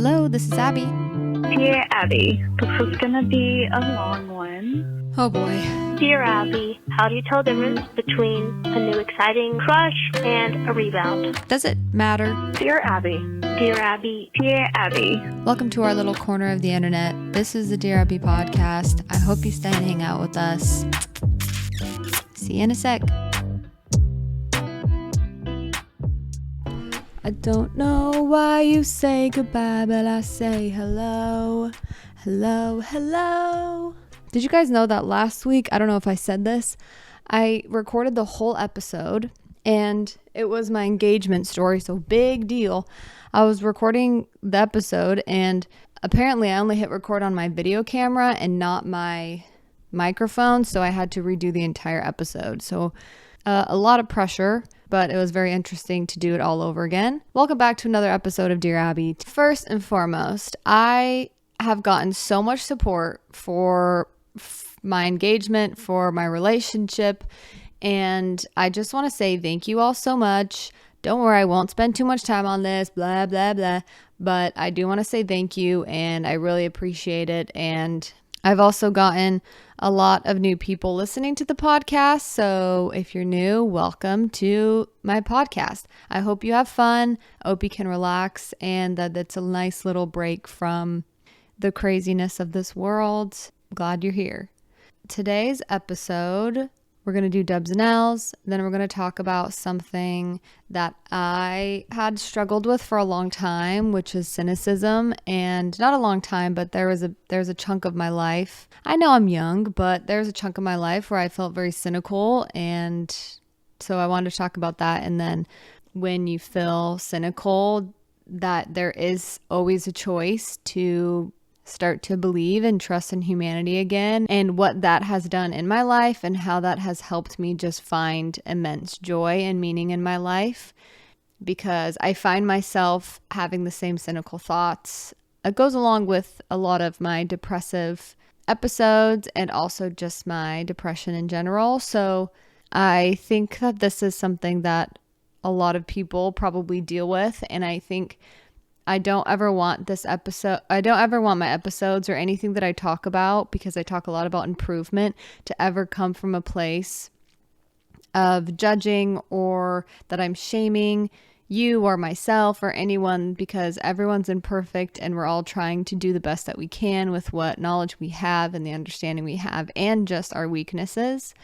Hello, this is Abby. Dear Abby, this is gonna be a long one. Oh boy. Dear Abby, how do you tell the difference between a new exciting crush and a rebound? Does it matter? Dear Abby. Dear Abby. Dear Abby. Welcome to our little corner of the internet. This is the Dear Abby podcast. I hope you stay and hang out with us. See you in a sec. I don't know why you say goodbye, but I say hello, hello, hello. Did you guys know that last week, I don't know if I said this, I recorded the whole episode and it was my engagement story, so big deal. I was recording the episode and apparently I only hit record on my video camera and not my microphone, so I had to redo the entire episode. So a lot of pressure, but it was very interesting to do it all over again. Welcome back to another episode of Dear Abby. First and foremost, I have gotten so much support for my engagement, for my relationship, and I just want to say thank you all so much. Don't worry, I won't spend too much time on this, blah, blah, blah, but I do want to say thank you, and I really appreciate it, and I've also gotten a lot of new people listening to the podcast, so if you're new, welcome to my podcast. I hope you have fun, I hope you can relax, and that it's a nice little break from the craziness of this world. I'm glad you're here. Today's episode, we're going to do dubs and L's, then we're going to talk about something that I had struggled with for a long time, which is cynicism. And not a long time, but there's a chunk of my life. I know I'm young, but there's a chunk of my life where I felt very cynical, and so I wanted to talk about that. And then when you feel cynical, that there is always a choice to start to believe and trust in humanity again, and what that has done in my life and how that has helped me just find immense joy and meaning in my life, because I find myself having the same cynical thoughts. It goes along with a lot of my depressive episodes and also just my depression in general. So I think that this is something that a lot of people probably deal with, and I think I don't ever want my episodes or anything that I talk about, because I talk a lot about improvement, to ever come from a place of judging or that I'm shaming you or myself or anyone, because everyone's imperfect and we're all trying to do the best that we can with what knowledge we have and the understanding we have, and just our weaknesses,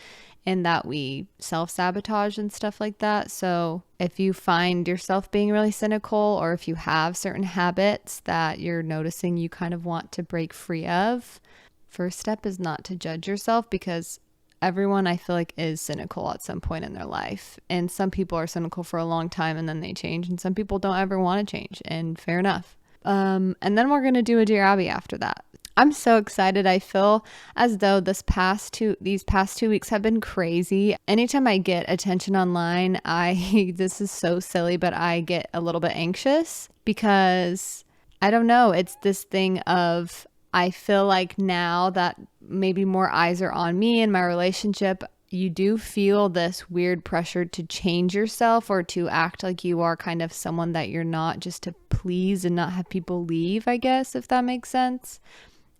and that we self-sabotage and stuff like that. So if you find yourself being really cynical, or if you have certain habits that you're noticing you kind of want to break free of, first step is not to judge yourself, because everyone, I feel like, is cynical at some point in their life. And some people are cynical for a long time and then they change, and some people don't ever want to change, and fair enough. And then we're going to do a Dear Abby after that. I'm so excited. I feel as though these past 2 weeks have been crazy. Anytime I get attention online, this is so silly, but I get a little bit anxious, because I don't know, it's this thing of, I feel like now that maybe more eyes are on me and my relationship, you do feel this weird pressure to change yourself or to act like you are kind of someone that you're not, just to please and not have people leave, I guess, if that makes sense.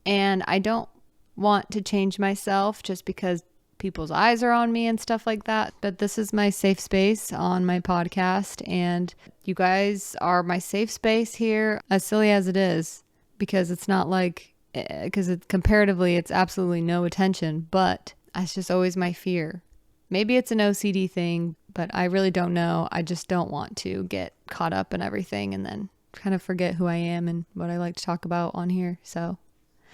And I don't want to change myself just because people's eyes are on me and stuff like that. But this is my safe space on my podcast, and you guys are my safe space here, as silly as it is, because it's not like, because comparatively it's absolutely no attention, but that's just always my fear. Maybe it's an OCD thing, but I really don't know. I just don't want to get caught up in everything and then kind of forget who I am and what I like to talk about on here. So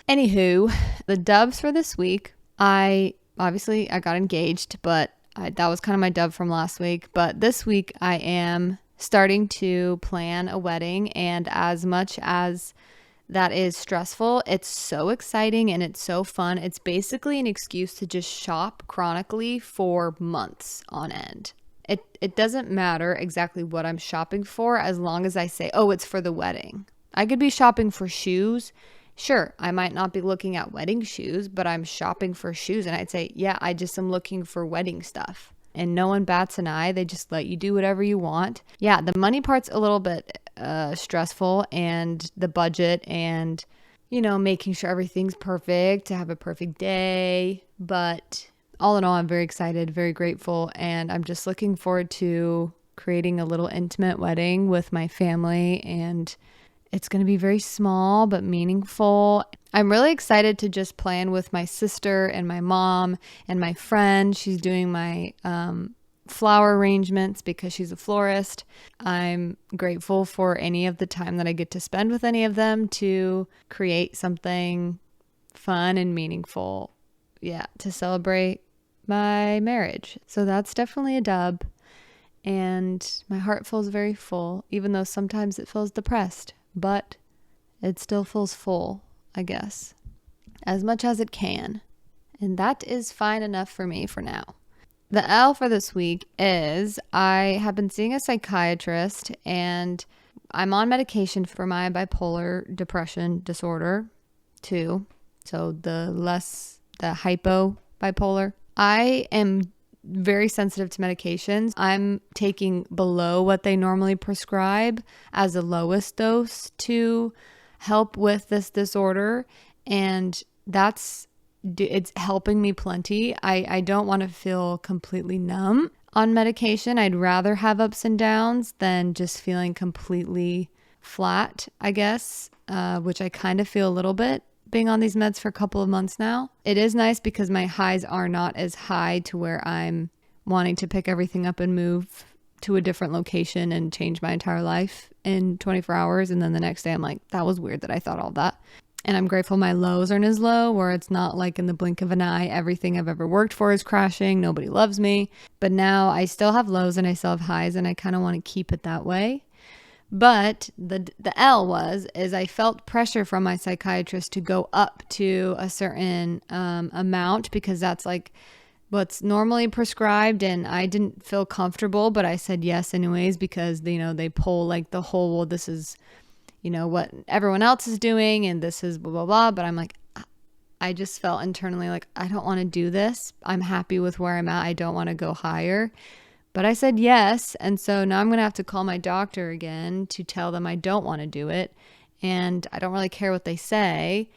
anywho, the dubs for this week, I got engaged, but that was kind of my dub from last week. But this week I am starting to plan a wedding, and as much as that is stressful, it's so exciting and it's so fun. It's basically an excuse to just shop chronically for months on end. It doesn't matter exactly what I'm shopping for, as long as I say, oh, it's for the wedding. I could be shopping for shoes. Sure, I might not be looking at wedding shoes, but I'm shopping for shoes, and I'd say, yeah, I just am looking for wedding stuff. And no one bats an eye. They just let you do whatever you want. Yeah, the money part's a little bit stressful, and the budget and, making sure everything's perfect to have a perfect day. But all in all, I'm very excited, very grateful, and I'm just looking forward to creating a little intimate wedding with my family, and it's going to be very small but meaningful. I'm really excited to just plan with my sister and my mom and my friend. She's doing my flower arrangements because she's a florist. I'm grateful for any of the time that I get to spend with any of them to create something fun and meaningful. Yeah, to celebrate my marriage. So that's definitely a dub. And my heart feels very full, even though sometimes it feels depressed, but it still feels full, I guess, as much as it can. And that is fine enough for me for now. The L for this week is I have been seeing a psychiatrist, and I'm on medication for my bipolar depression disorder too. So the hypo bipolar. I am very sensitive to medications. I'm taking below what they normally prescribe as a lowest dose to help with this disorder, and it's helping me plenty. I don't want to feel completely numb on medication. I'd rather have ups and downs than just feeling completely flat, I guess, which I kind of feel a little bit being on these meds for a couple of months now. It is nice because my highs are not as high to where I'm wanting to pick everything up and move to a different location and change my entire life in 24 hours. And then the next day I'm like, that was weird that I thought all that. And I'm grateful my lows aren't as low, where it's not like in the blink of an eye, everything I've ever worked for is crashing. Nobody loves me. But now I still have lows and I still have highs, and I kind of want to keep it that way. But the L is I felt pressure from my psychiatrist to go up to a certain amount, because that's like what's normally prescribed, and I didn't feel comfortable, but I said yes anyways, because they pull like the whole, well, this is what everyone else is doing and this is blah blah blah. But I'm like, I just felt internally like I don't want to do this. I'm happy with where I'm at. I don't want to go higher. But I said yes, and so now I'm going to have to call my doctor again to tell them I don't want to do it, and I don't really care what they say,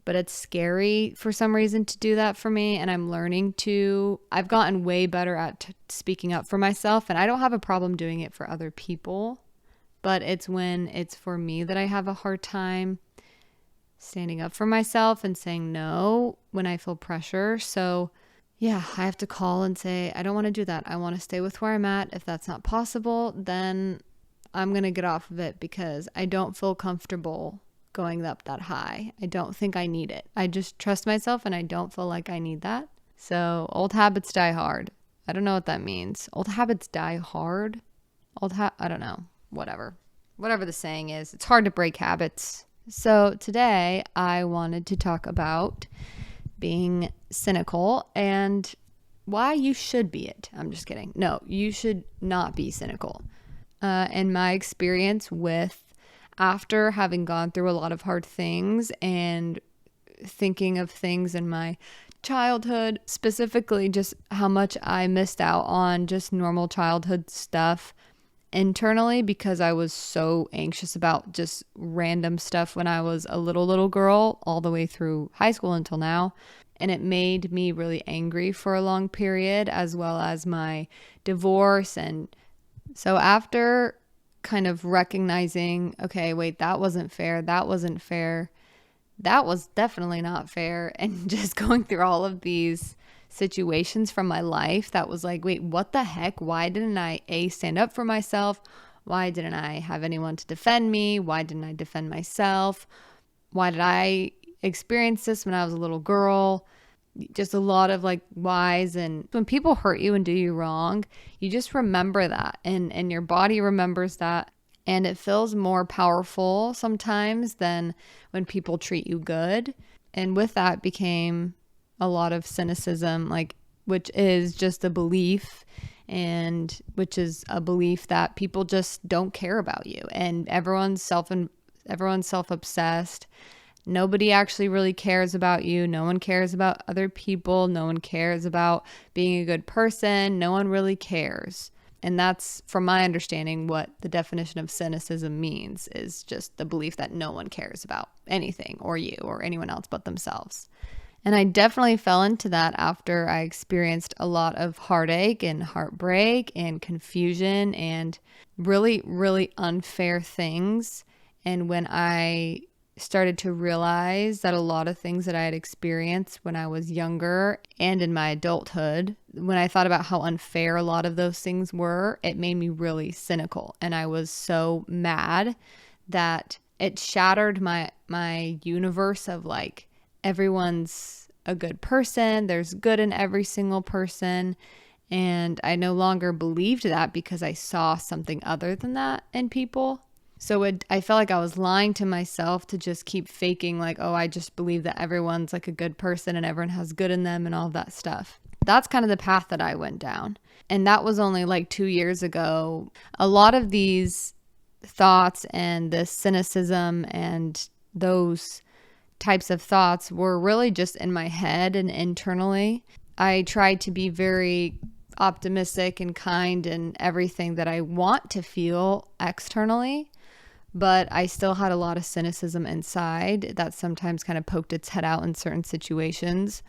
but it's scary for some reason to do that for me, and I've gotten way better at speaking up for myself, and I don't have a problem doing it for other people, but it's when it's for me that I have a hard time standing up for myself and saying no when I feel pressure. So yeah, I have to call and say, I don't want to do that. I want to stay with where I'm at. If that's not possible, then I'm going to get off of it, because I don't feel comfortable going up that high. I don't think I need it. I just trust myself, and I don't feel like I need that. So old habits die hard. I don't know what that means. Old habits die hard. I don't know. Whatever the saying is. It's hard to break habits. So today I wanted to talk about being cynical and why you should be it. I'm just kidding. No, you should not be cynical. In my experience after having gone through a lot of hard things and thinking of things in my childhood, specifically just how much I missed out on just normal childhood stuff internally, because I was so anxious about just random stuff when I was a little girl all the way through high school until now. And it made me really angry for a long period, as well as my divorce. And so after kind of recognizing, okay, wait, that wasn't fair. That was definitely not fair. And just going through all of these situations from my life that was like, wait, what the heck? Why didn't I stand up for myself? Why didn't I have anyone to defend me? Why didn't I defend myself? Why did I experience this when I was a little girl? Just a lot of like whys. And when people hurt you and do you wrong, you just remember that, and your body remembers that, and it feels more powerful sometimes than when people treat you good. And with that became a lot of cynicism, which is just a belief, and which is a belief that people just don't care about you, and everyone's self-obsessed. Nobody actually really cares about you. No one cares about other people. No one cares about being a good person. No one really cares. And that's, from my understanding, what the definition of cynicism means, is just the belief that no one cares about anything or you or anyone else but themselves. And I definitely fell into that after I experienced a lot of heartache and heartbreak and confusion and really, really unfair things. And when I started to realize that a lot of things that I had experienced when I was younger and in my adulthood, when I thought about how unfair a lot of those things were, it made me really cynical. And I was so mad that it shattered my universe of like, everyone's a good person, there's good in every single person. And I no longer believed that because I saw something other than that in people. So I felt like I was lying to myself to just keep faking like, oh, I just believe that everyone's like a good person and everyone has good in them and all of that stuff. That's kind of the path that I went down. And that was only like 2 years ago. A lot of these thoughts and the cynicism and those types of thoughts were really just in my head and internally. I tried to be very optimistic and kind and everything that I want to feel externally, but I still had a lot of cynicism inside that sometimes kind of poked its head out in certain situations.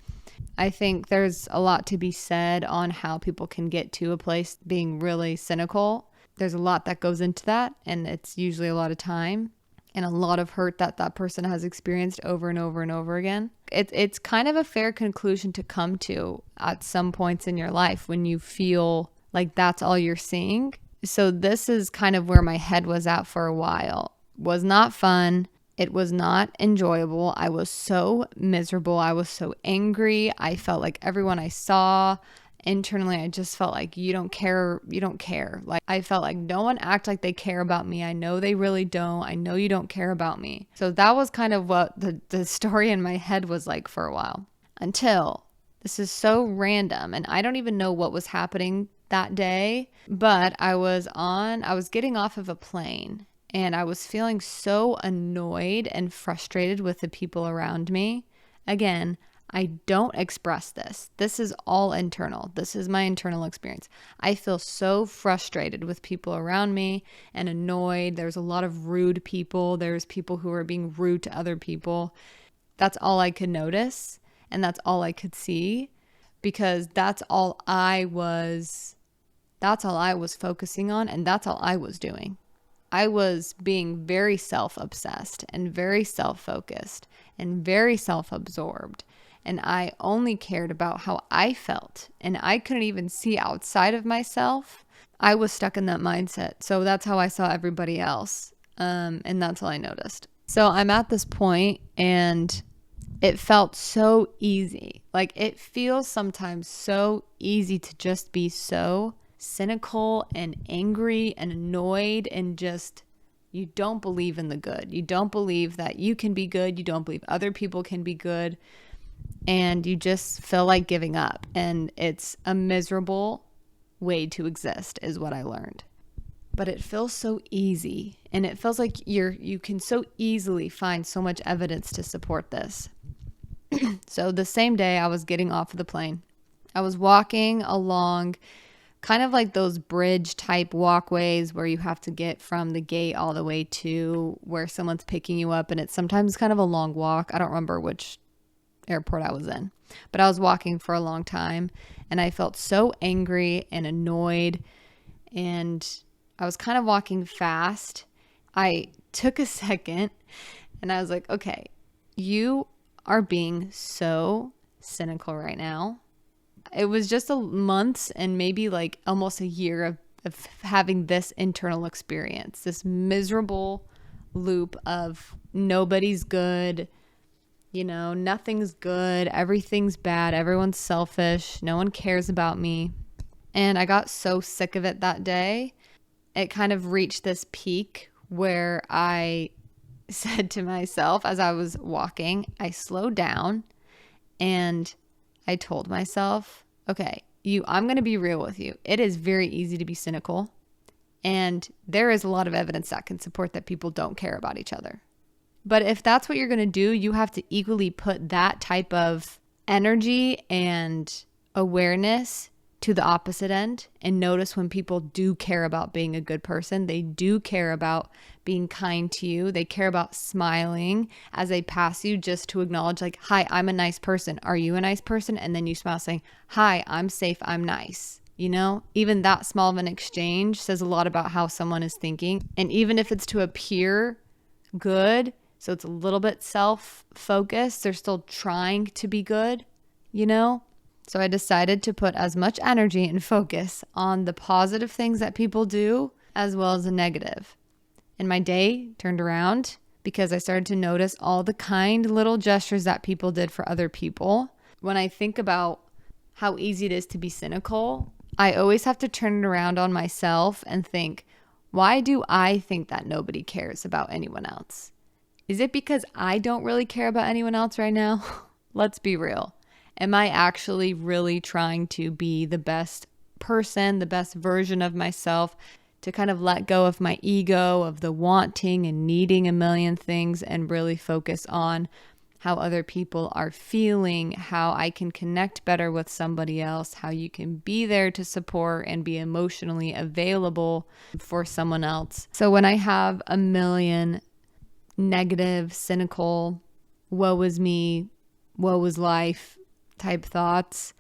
I think there's a lot to be said on how people can get to a place being really cynical. There's a lot that goes into that, and it's usually a lot of time and a lot of hurt that that person has experienced over and over and over again. It's kind of a fair conclusion to come to at some points in your life when you feel like that's all you're seeing. So this is kind of where my head was at for a while. Was not fun. It was not enjoyable. I was so miserable. I was so angry. I felt like everyone I saw internally, I just felt like you don't care. Like I felt like no one act like they care about me. I know they really don't. I know you don't care about me. So that was kind of what the story in my head was like for a while, until this is so random and I don't even know what was happening that day, but I was getting off of a plane and I was feeling so annoyed and frustrated with the people around me. Again, I don't express this. This is all internal. This is my internal experience. I feel so frustrated with people around me and annoyed. There's a lot of rude people. There's people who are being rude to other people. That's all I could notice, and that's all I could see, because that's all I was focusing on, and that's all I was doing. I was being very self-obsessed and very self-focused and very self-absorbed. And I only cared about how I felt. And I couldn't even see outside of myself. I was stuck in that mindset. So that's how I saw everybody else. And that's all I noticed. So I'm at this point and it felt so easy. Like it feels sometimes so easy to just be so cynical and angry and annoyed and just, you don't believe in the good. You don't believe that you can be good. You don't believe other people can be good. And you just feel like giving up. And it's a miserable way to exist is what I learned. But it feels so easy. And it feels like you can so easily find so much evidence to support this. So the same day I was getting off of the plane, I was walking along kind of like those bridge type walkways where you have to get from the gate all the way to where someone's picking you up. And it's sometimes kind of a long walk. I don't remember which airport I was in, but I was walking for a long time and I felt so angry and annoyed, and I was kind of walking fast. I took a second and I was like, okay, you are being so cynical right now. It was just a months and maybe like almost a year of having this internal experience, this miserable loop of nobody's good. You know, nothing's good. Everything's bad. Everyone's selfish. No one cares about me. And I got so sick of it that day. It kind of reached this peak where I said to myself as I was walking, I slowed down and I told myself, okay, I'm going to be real with you. It is very easy to be cynical. And there is a lot of evidence that can support that people don't care about each other. But if that's what you're going to do, you have to equally put that type of energy and awareness to the opposite end and notice when people do care about being a good person. They do care about being kind to you. They care about smiling as they pass you, just to acknowledge like, hi, I'm a nice person. Are you a nice person? And then you smile saying, hi, I'm safe. I'm nice. You know, even that small of an exchange says a lot about how someone is thinking. And even if it's to appear good, so it's a little bit self-focused, they're still trying to be good, you know? So I decided to put as much energy and focus on the positive things that people do as well as the negative. And my day turned around because I started to notice all the kind little gestures that people did for other people. When I think about how easy it is to be cynical, I always have to turn it around on myself and think, why do I think that nobody cares about anyone else? Is it because I don't really care about anyone else right now? Let's be real. Am I actually really trying to be the best person, the best version of myself, to kind of let go of my ego, of the wanting and needing a million things, and really focus on how other people are feeling, how I can connect better with somebody else, how you can be there to support and be emotionally available for someone else. So when I have a million negative, cynical, woe is me, woe is life type thoughts,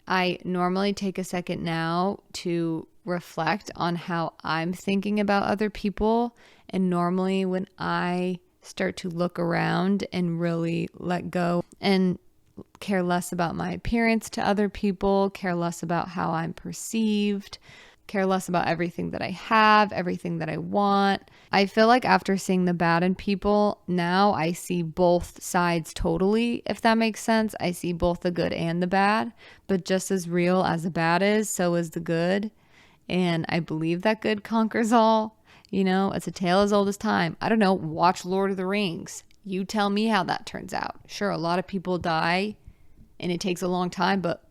I normally take a second now to reflect on how I'm thinking about other people. And normally when I start to look around and really let go and care less about my appearance to other people, care less about how I'm perceived, care less about everything that I have, everything that I want. I feel like after seeing the bad in people, now I see both sides totally, if that makes sense. I see both the good and the bad, but just as real as the bad is, so is the good. And I believe that good conquers all. You know, it's a tale as old as time. I don't know, watch Lord of the Rings. You tell me how that turns out. Sure, a lot of people die and it takes a long time, but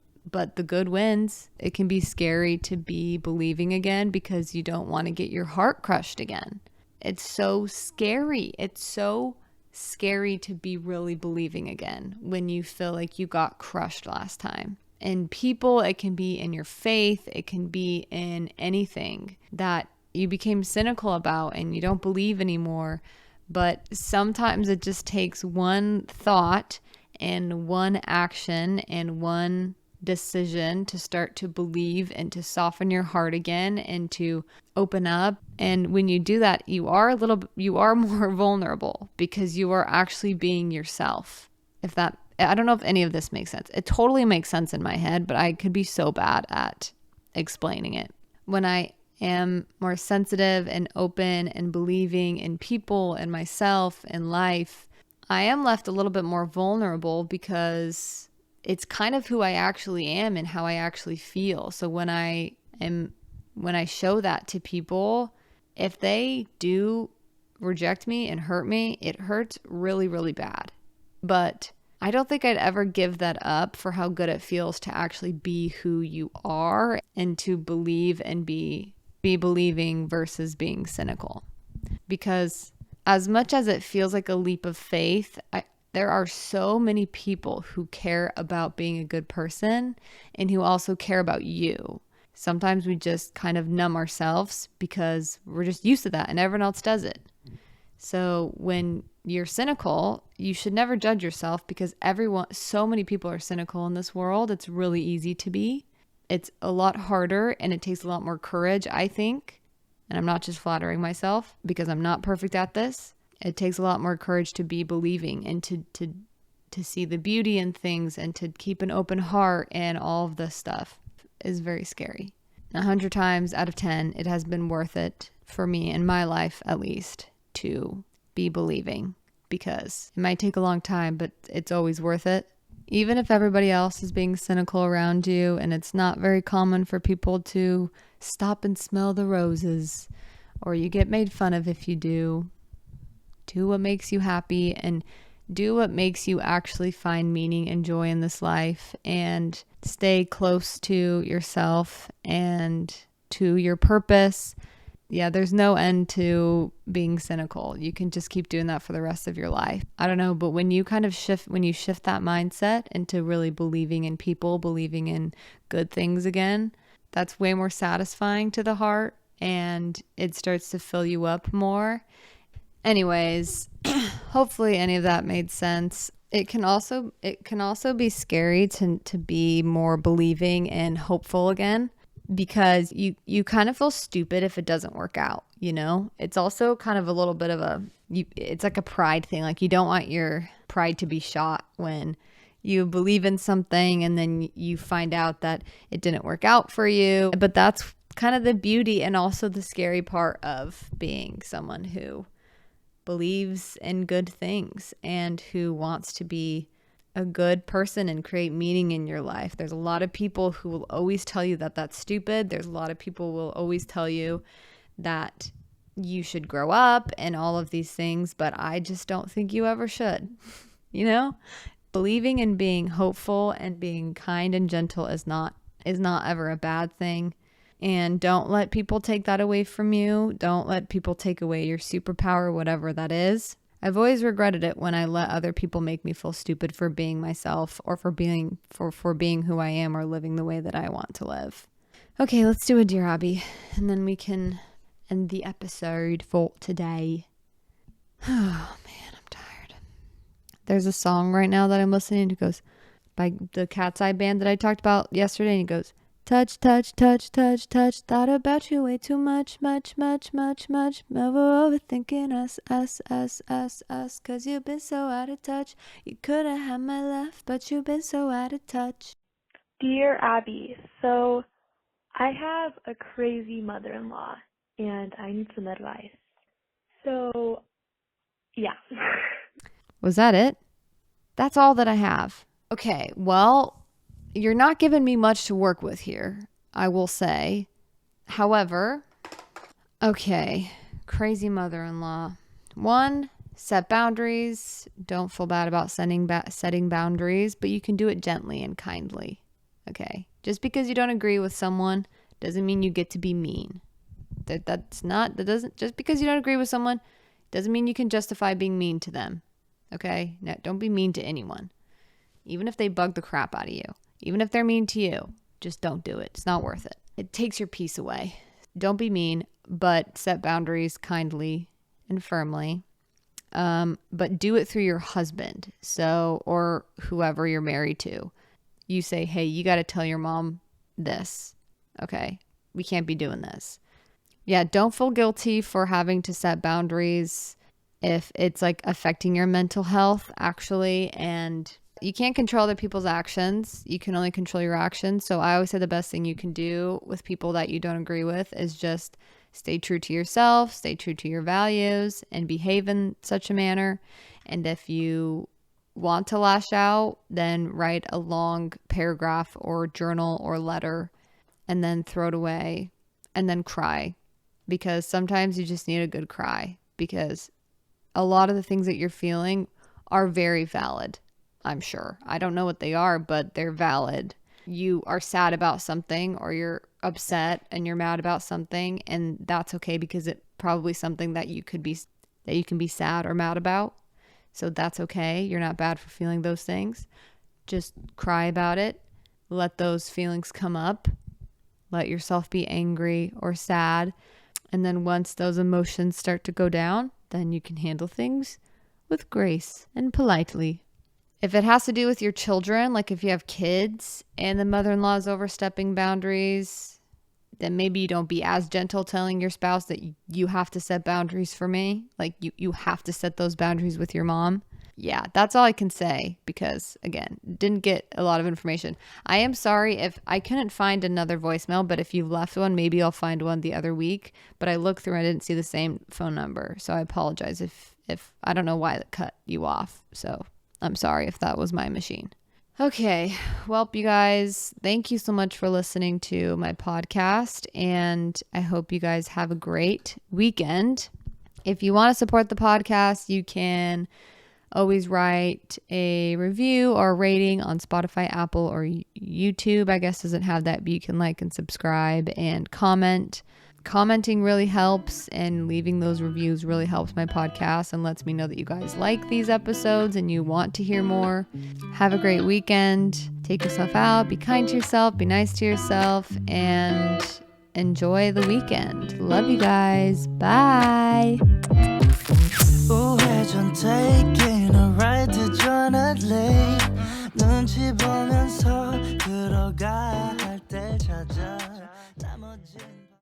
the good wins. It can be scary to be believing again because you don't want to get your heart crushed again. It's so scary. It's so scary to be really believing again when you feel like you got crushed last time. And people, it can be in your faith, it can be in anything that you became cynical about and you don't believe anymore. But sometimes it just takes one thought and one action and one decision to start to believe and to soften your heart again and to open up. And when you do that, you are more vulnerable because you are actually being yourself. I don't know if any of this makes sense. It totally makes sense in my head, but I could be so bad at explaining it. When I am more sensitive and open and believing in people and myself and life, I am left a little bit more vulnerable because it's kind of who I actually am and how I actually feel. So when I show that to people, if they do reject me and hurt me, it hurts really, really bad. But I don't think I'd ever give that up for how good it feels to actually be who you are and to believe and be believing versus being cynical. Because as much as it feels like a leap of faith, there are so many people who care about being a good person and who also care about you. Sometimes we just kind of numb ourselves because we're just used to that and everyone else does it. So when you're cynical, you should never judge yourself because so many people are cynical in this world. It's really easy to be. It's a lot harder and it takes a lot more courage, I think. And I'm not just flattering myself because I'm not perfect at this. It takes a lot more courage to be believing and to see the beauty in things and to keep an open heart, and all of this stuff is very scary. 100 times out of 10, it has been worth it for me in my life, at least, to be believing, because it might take a long time, but it's always worth it. Even if everybody else is being cynical around you, and it's not very common for people to stop and smell the roses, or you get made fun of if you do what makes you happy and do what makes you actually find meaning and joy in this life, and stay close to yourself and to your purpose Yeah, there's no end to being cynical. You can just keep doing that for the rest of your life. I don't know, but when you shift that mindset into really believing in people, believing in good things again, that's way more satisfying to the heart and it starts to fill you up more. Anyways, hopefully any of that made sense. It can also be scary to be more believing and hopeful again, because you kind of feel stupid if it doesn't work out, you know? It's also kind of a little bit of it's like a pride thing. Like you don't want your pride to be shot when you believe in something and then you find out that it didn't work out for you. But that's kind of the beauty and also the scary part of being someone who believes in good things and who wants to be a good person and create meaning in your life. There's a lot of people who will always tell you that that's stupid. There's a lot of people who will always tell you that you should grow up and all of these things, but I just don't think you ever should. You know, believing and being hopeful and being kind and gentle is not ever a bad thing. And don't let people take that away from you. Don't let people take away your superpower, whatever that is. I've always regretted it when I let other people make me feel stupid for being myself or for being who I am or living the way that I want to live. Okay, let's do a Dear Abby, and then we can end the episode for today. Oh man, I'm tired. There's a song right now that I'm listening to. It goes by the Cat's Eye band that I talked about yesterday, and it goes, touch, touch, touch, touch, touch. Thought about you way too much, much, much, much, much. Never overthinking us. Cause you've been so out of touch. You could have had my love, but you've been so out of touch. Dear Abby, so I have a crazy mother-in-law and I need some advice. So, yeah. Was that it? That's all that I have. Okay, well, you're not giving me much to work with here, I will say. However, okay, crazy mother-in-law. 1, set boundaries. Don't feel bad about setting boundaries, but you can do it gently and kindly. Okay, just because you don't agree with someone doesn't mean you get to be mean. Just because you don't agree with someone doesn't mean you can justify being mean to them. Okay, no, don't be mean to anyone, even if they bug the crap out of you. Even if they're mean to you, just don't do it. It's not worth it. It takes your peace away. Don't be mean, but set boundaries kindly and firmly. But do it through your husband, or whoever you're married to. You say, hey, you got to tell your mom this. Okay, we can't be doing this. Yeah, don't feel guilty for having to set boundaries if it's like affecting your mental health, actually, and you can't control other people's actions. You can only control your actions. So I always say the best thing you can do with people that you don't agree with is just stay true to yourself, stay true to your values, and behave in such a manner. And if you want to lash out, then write a long paragraph or journal or letter and then throw it away and then cry. Because sometimes you just need a good cry, because a lot of the things that you're feeling are very valid. I'm sure. I don't know what they are, but they're valid. You are sad about something, or you're upset and you're mad about something, and that's okay, because it's probably something that you can be sad or mad about. So that's okay. You're not bad for feeling those things. Just cry about it. Let those feelings come up. Let yourself be angry or sad. And then once those emotions start to go down, then you can handle things with grace and politely. If it has to do with your children, like if you have kids and the mother-in-law is overstepping boundaries, then maybe you don't be as gentle telling your spouse that you have to set boundaries for me. Like you have to set those boundaries with your mom. Yeah, that's all I can say, because again, didn't get a lot of information. I am sorry if I couldn't find another voicemail, but if you left one, maybe I'll find one the other week. But I looked through and I didn't see the same phone number. So I apologize if I don't know why it cut you off. So I'm sorry if that was my machine. Okay, well, you guys, thank you so much for listening to my podcast, and I hope you guys have a great weekend. If you want to support the podcast, you can always write a review or a rating on Spotify, Apple, or YouTube. I guess doesn't have that, but you can like and subscribe and comment commenting really helps, and leaving those reviews really helps my podcast and lets me know that you guys like these episodes and you want to hear more. Have a great weekend. Take yourself out. Be kind to yourself. Be nice to yourself. And enjoy the weekend. Love you guys. Bye. 우회전 taking a ride to Jonah Lake 눈치 보면서 들어가 할 때 찾아 나머진